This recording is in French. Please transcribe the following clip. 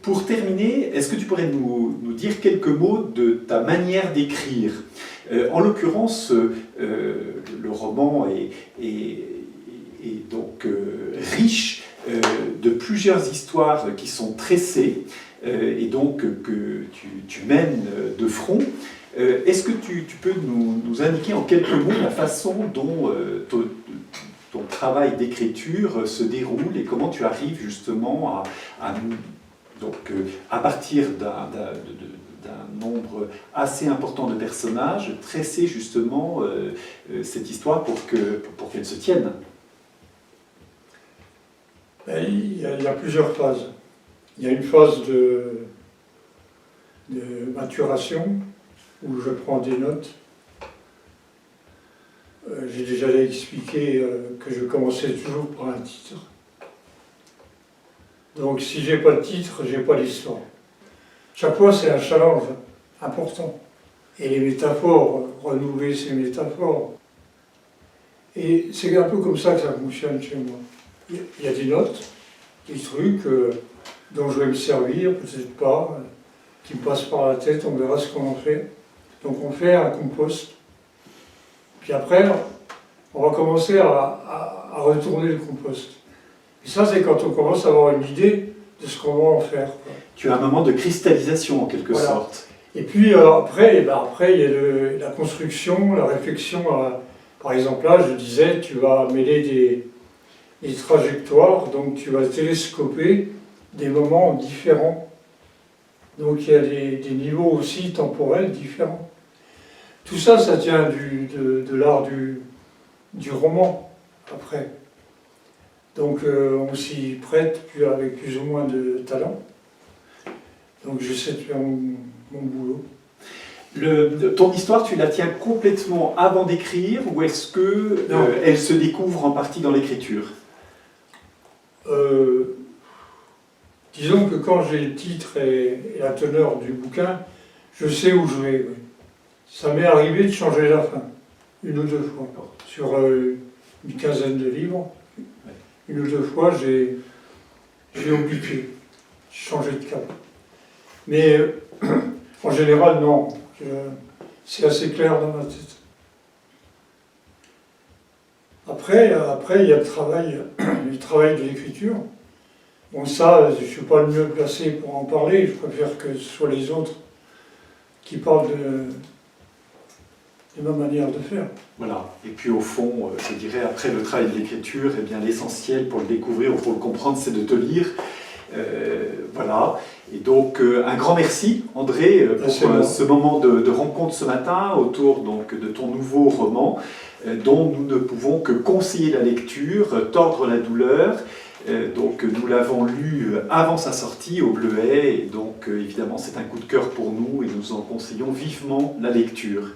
Pour terminer, est-ce que tu pourrais nous dire quelques mots de ta manière d'écrire? En l'occurrence, le roman est donc riche de plusieurs histoires qui sont tressées et donc que tu mènes de front. Est-ce que tu peux nous indiquer en quelques mots la façon dont ton travail d'écriture se déroule et comment tu arrives justement à partir d'un nombre assez important de personnages, tresser justement cette histoire pour qu'elle se tienne? Il y a plusieurs phases. Il y a une phase de maturation où je prends des notes. J'ai déjà expliqué que je commençais toujours par un titre. Donc si j'ai pas le titre, j'ai pas l'histoire. Chaque fois c'est un challenge important. Et les métaphores, renouveler ces métaphores. Et c'est un peu comme ça que ça fonctionne chez moi. Il y a des notes, des trucs dont je vais me servir, peut-être pas, qui me passent par la tête, on verra ce qu'on en fait. Donc on fait un compost. Puis après, on va commencer à retourner le compost. Et ça, c'est quand on commence à avoir une idée de ce qu'on va en faire, quoi. Tu as un moment de cristallisation en quelque sorte. Et puis après, il y a la construction, la réflexion. Par exemple, là, je disais, tu vas mêler des trajectoires, donc tu vas télescoper des moments différents. Donc il y a des niveaux aussi temporels différents. Tout ça, ça tient de l'art du roman, après. Donc on s'y prête avec plus ou moins de talent. Donc j'essaie de faire mon boulot. Ton histoire, tu la tiens complètement avant d'écrire ou est-ce que elle se découvre en partie dans l'écriture? Disons que quand j'ai le titre et la teneur du bouquin, je sais où je vais. Oui. Ça m'est arrivé de changer la fin, une ou deux fois. Sur une quinzaine de livres, une ou deux fois, j'ai oublié, j'ai changé de cap. Mais en général, non. C'est assez clair dans ma tête. Après, il y a le travail de l'écriture. Bon, ça, je ne suis pas le mieux placé pour en parler. Je préfère que ce soit les autres qui parlent de ma manière de faire. Voilà. Et puis au fond, je dirais, après le travail de l'écriture, eh bien l'essentiel pour le découvrir ou pour le comprendre, c'est de te lire. Voilà. Et donc, un grand merci, André, pour ce moment de rencontre ce matin autour donc, de ton nouveau roman, dont nous ne pouvons que conseiller la lecture, Tordre la douleur. Donc, nous l'avons lu avant sa sortie au Bleuet, et donc évidemment c'est un coup de cœur pour nous et nous en conseillons vivement la lecture.